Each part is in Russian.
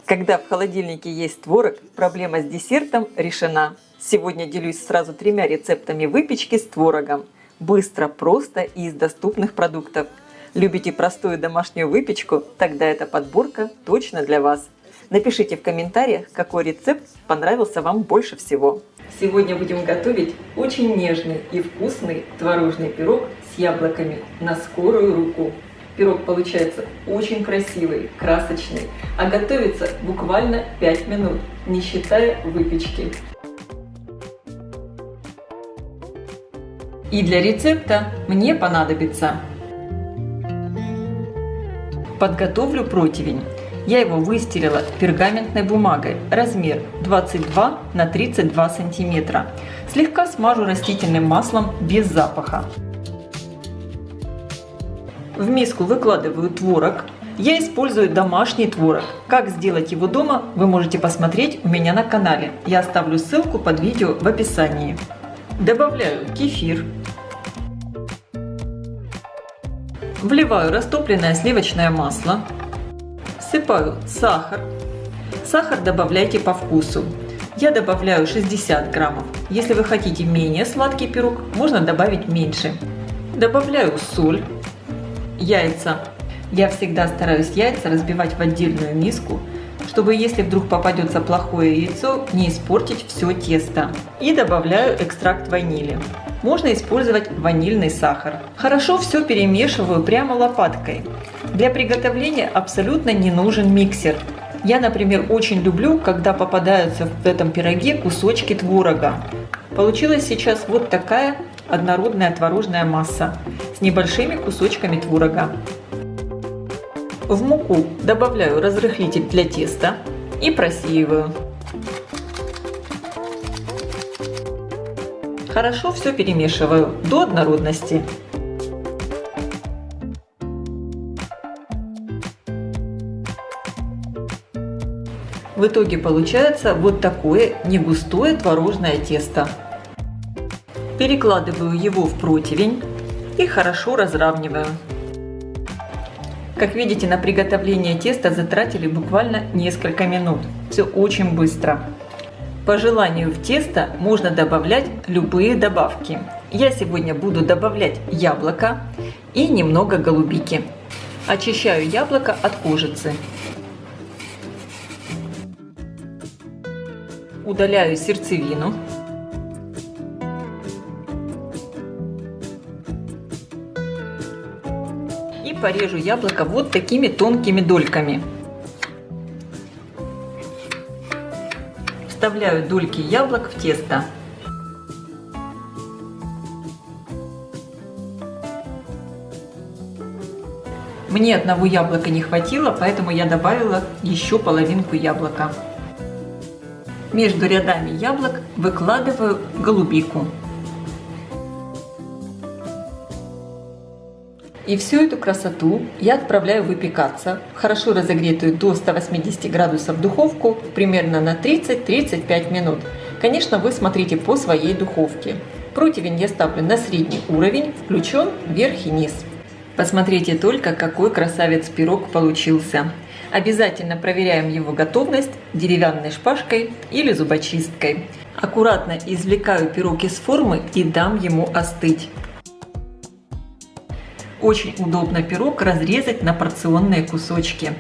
Когда в холодильнике есть творог, проблема с десертом решена. Сегодня делюсь сразу 3 рецептами выпечки с творогом. Быстро, просто и из доступных продуктов. Любите простую домашнюю выпечку? Тогда эта подборка точно для вас. Напишите в комментариях, какой рецепт понравился вам больше всего. Сегодня будем готовить очень нежный и вкусный творожный пирог с яблоками на скорую руку. Пирог получается очень красивый, красочный, а готовится буквально 5 минут, не считая выпечки. И для рецепта мне понадобится. Подготовлю противень. Я его выстелила пергаментной бумагой, размер 22 на 32 сантиметра. Слегка смажу растительным маслом без запаха. В миску выкладываю творог. Я использую домашний творог. Как сделать его дома, вы можете посмотреть у меня на канале. Я оставлю ссылку под видео в описании. Добавляю кефир. Вливаю растопленное сливочное масло. Всыпаю сахар. Сахар добавляйте по вкусу. Я добавляю 60 граммов. Если вы хотите менее сладкий пирог, можно добавить меньше. Добавляю соль. Яйца. Я всегда стараюсь яйца разбивать в отдельную миску, чтобы, если вдруг попадется плохое яйцо, не испортить все тесто. И добавляю экстракт ванили. Можно использовать ванильный сахар. Хорошо все перемешиваю прямо лопаткой. Для приготовления абсолютно не нужен миксер. Я, например, очень люблю, когда попадаются в этом пироге кусочки творога. Получилась сейчас вот такая однородная творожная масса с небольшими кусочками творога. В муку добавляю разрыхлитель для теста и просеиваю. Хорошо все перемешиваю до однородности. В итоге получается вот такое негустое творожное тесто. Перекладываю его в противень и хорошо разравниваю. Как видите, на приготовление теста затратили буквально несколько минут. Все очень быстро. По желанию в тесто можно добавлять любые добавки. Я сегодня буду добавлять яблоко и немного голубики. Очищаю яблоко от кожицы. Удаляю сердцевину. И порежу яблоко вот такими тонкими дольками. Вставляю дольки яблок в тесто. Мне одного яблока не хватило, поэтому я добавила еще половинку яблока. Между рядами яблок выкладываю голубику. И всю эту красоту я отправляю выпекаться в хорошо разогретую до 180 градусов духовку примерно на 30-35 минут. Конечно, вы смотрите по своей духовке. Противень я ставлю на средний уровень, включен вверх и низ. Посмотрите только, какой красавец пирог получился. Обязательно проверяем его готовность деревянной шпажкой или зубочисткой. Аккуратно извлекаю пирог из формы и дам ему остыть. Очень удобно пирог разрезать на порционные кусочки.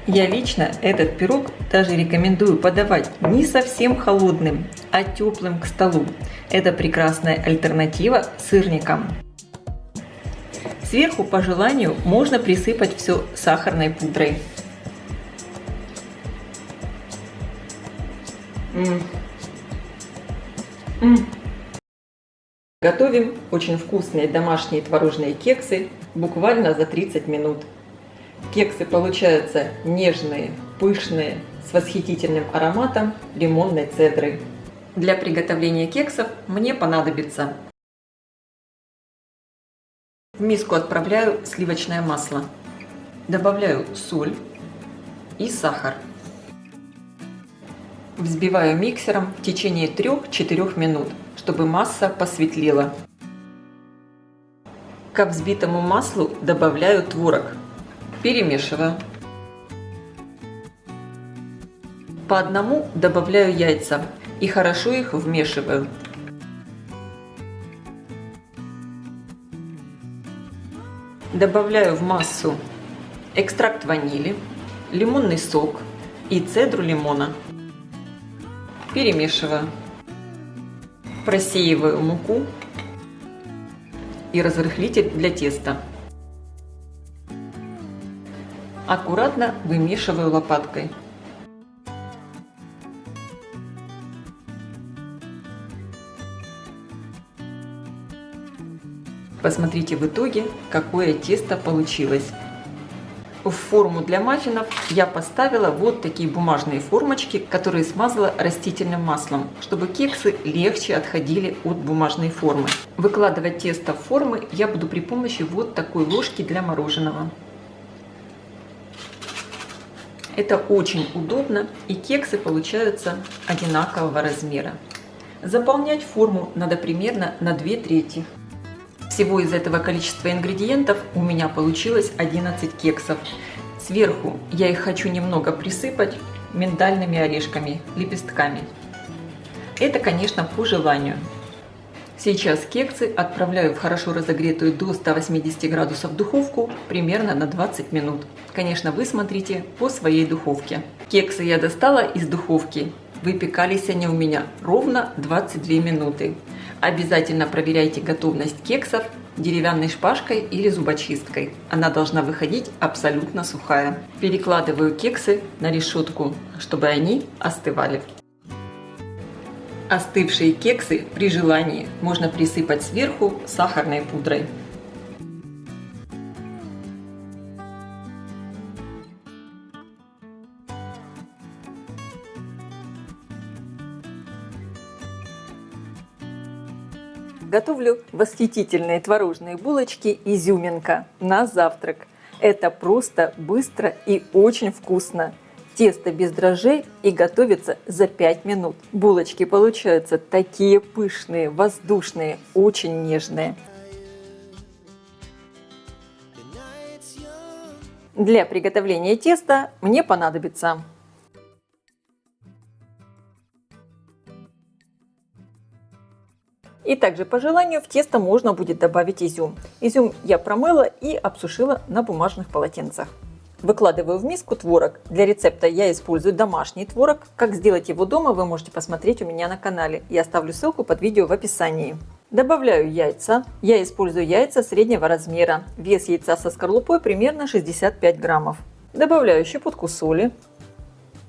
Я лично этот пирог даже рекомендую подавать не совсем холодным, а теплым к столу. Это прекрасная альтернатива сырникам. Сверху по желанию можно присыпать все сахарной пудрой. Готовим очень вкусные домашние творожные кексы буквально за 30 минут. Кексы получаются нежные, пышные, с восхитительным ароматом лимонной цедры. Для приготовления кексов мне понадобится: в миску отправляю сливочное масло, добавляю соль и сахар. Взбиваю миксером в течение 3-4 минут, чтобы масса посветлела. К взбитому маслу добавляю творог. Перемешиваю. По одному добавляю яйца и хорошо их вмешиваю. Добавляю в массу экстракт ванили, лимонный сок и цедру лимона. Перемешиваю. Просеиваю муку и разрыхлитель для теста. Аккуратно вымешиваю лопаткой. Посмотрите в итоге, какое тесто получилось. В форму для маффинов я поставила вот такие бумажные формочки, которые смазала растительным маслом, чтобы кексы легче отходили от бумажной формы. Выкладывать тесто в формы я буду при помощи вот такой ложки для мороженого. Это очень удобно, и кексы получаются одинакового размера. Заполнять форму надо примерно на 2/3. Всего из этого количества ингредиентов у меня получилось 11 кексов. Сверху я их хочу немного присыпать миндальными орешками, лепестками. Это, конечно, по желанию. Сейчас кексы отправляю в хорошо разогретую до 180 градусов духовку примерно на 20 минут. Конечно, вы смотрите по своей духовке. Кексы я достала из духовки. Выпекались они у меня ровно 22 минуты. Обязательно проверяйте готовность кексов деревянной шпажкой или зубочисткой. Она должна выходить абсолютно сухая. Перекладываю кексы на решетку, чтобы они остывали. Остывшие кексы при желании можно присыпать сверху сахарной пудрой. Готовлю восхитительные творожные булочки «Изюминка» на завтрак. Это просто, быстро и очень вкусно. Тесто без дрожжей и готовится за 5 минут. Булочки получаются такие пышные, воздушные, очень нежные. Для приготовления теста мне понадобится и также по желанию в тесто можно будет добавить изюм. Изюм я промыла и обсушила на бумажных полотенцах. Выкладываю в миску творог. Для рецепта я использую домашний творог. Как сделать его дома, вы можете посмотреть у меня на канале. Я оставлю ссылку под видео в описании. Добавляю яйца. Я использую яйца среднего размера. Вес яйца со скорлупой примерно 65 граммов. Добавляю щепотку соли.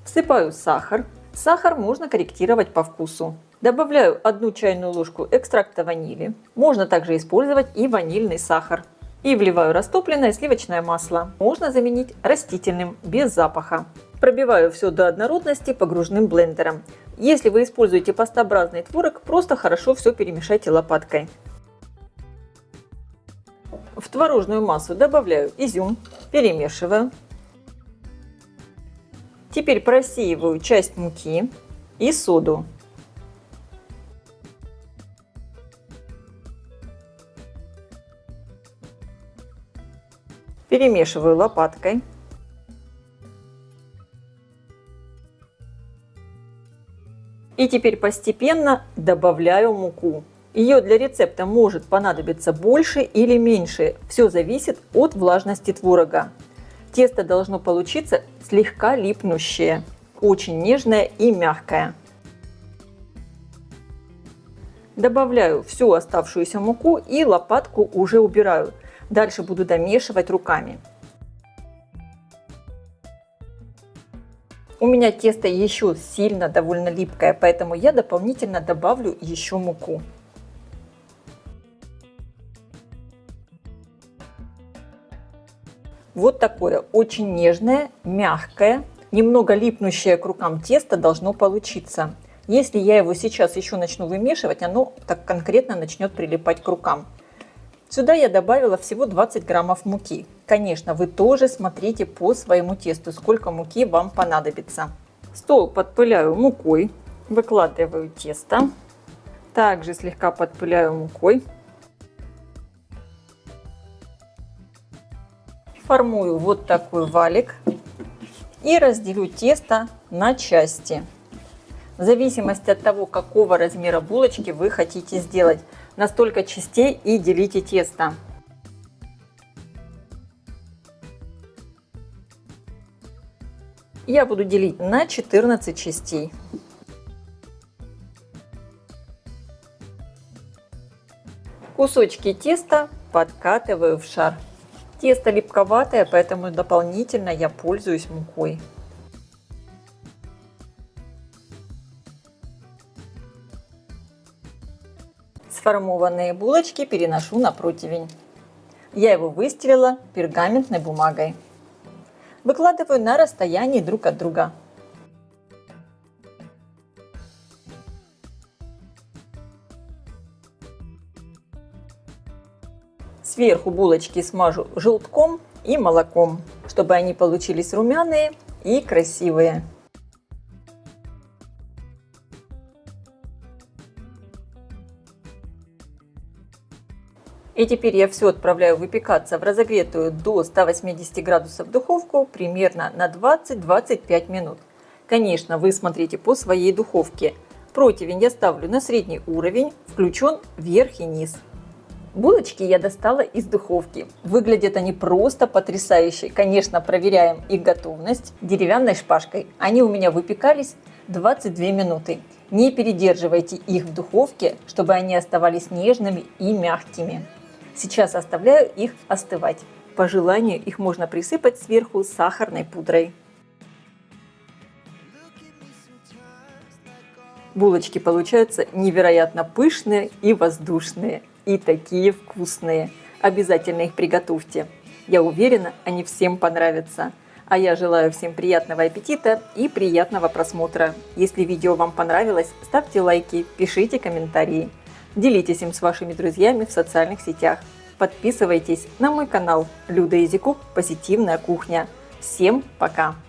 Всыпаю сахар. Сахар можно корректировать по вкусу. Добавляю 1 чайную ложку экстракта ванили. Можно также использовать и ванильный сахар. И вливаю растопленное сливочное масло. Можно заменить растительным, без запаха. Пробиваю все до однородности погружным блендером. Если вы используете пастообразный творог, просто хорошо все перемешайте лопаткой. В творожную массу добавляю изюм, перемешиваю. Теперь просеиваю часть муки и соду. Перемешиваю лопаткой. И теперь постепенно добавляю муку. Ее для рецепта может понадобиться больше или меньше. Все зависит от влажности творога. Тесто должно получиться слегка липнущее, очень нежное и мягкое. Добавляю всю оставшуюся муку и лопатку уже убираю. Дальше буду домешивать руками. У меня тесто еще сильно довольно липкое, поэтому я дополнительно добавлю еще муку. Вот такое очень нежное, мягкое, немного липнущее к рукам тесто должно получиться. Если я его сейчас еще начну вымешивать, оно так конкретно начнет прилипать к рукам. Сюда я добавила всего 20 граммов муки. Конечно, вы тоже смотрите по своему тесту, сколько муки вам понадобится. Стол подпыляю мукой, выкладываю тесто. Также слегка подпыляю мукой. Формую вот такой валик и разделю тесто на части. В зависимости от того, какого размера булочки вы хотите сделать, на столько частей и делите тесто. Я буду делить на 14 частей. Кусочки теста подкатываю в шар. Тесто липковатое, поэтому дополнительно я пользуюсь мукой. Сформованные булочки переношу на противень. Я его выстелила пергаментной бумагой. Выкладываю на расстоянии друг от друга. Сверху булочки смажу желтком и молоком, чтобы они получились румяные и красивые. И теперь я все отправляю выпекаться в разогретую до 180 градусов духовку примерно на 20-25 минут. Конечно, вы смотрите по своей духовке. Противень я ставлю на средний уровень, включен верх и низ. Булочки я достала из духовки. Выглядят они просто потрясающе. Конечно, проверяем их готовность деревянной шпажкой. Они у меня выпекались 22 минуты. Не передерживайте их в духовке, чтобы они оставались нежными и мягкими. Сейчас оставляю их остывать. По желанию их можно присыпать сверху сахарной пудрой. Булочки получаются невероятно пышные и воздушные. И такие вкусные. Обязательно их приготовьте. Я уверена, они всем понравятся. А я желаю всем приятного аппетита и приятного просмотра. Если видео вам понравилось, ставьте лайки, пишите комментарии. Делитесь им с вашими друзьями в социальных сетях. Подписывайтесь на мой канал Люда Изикук Позитивная кухня. Всем пока!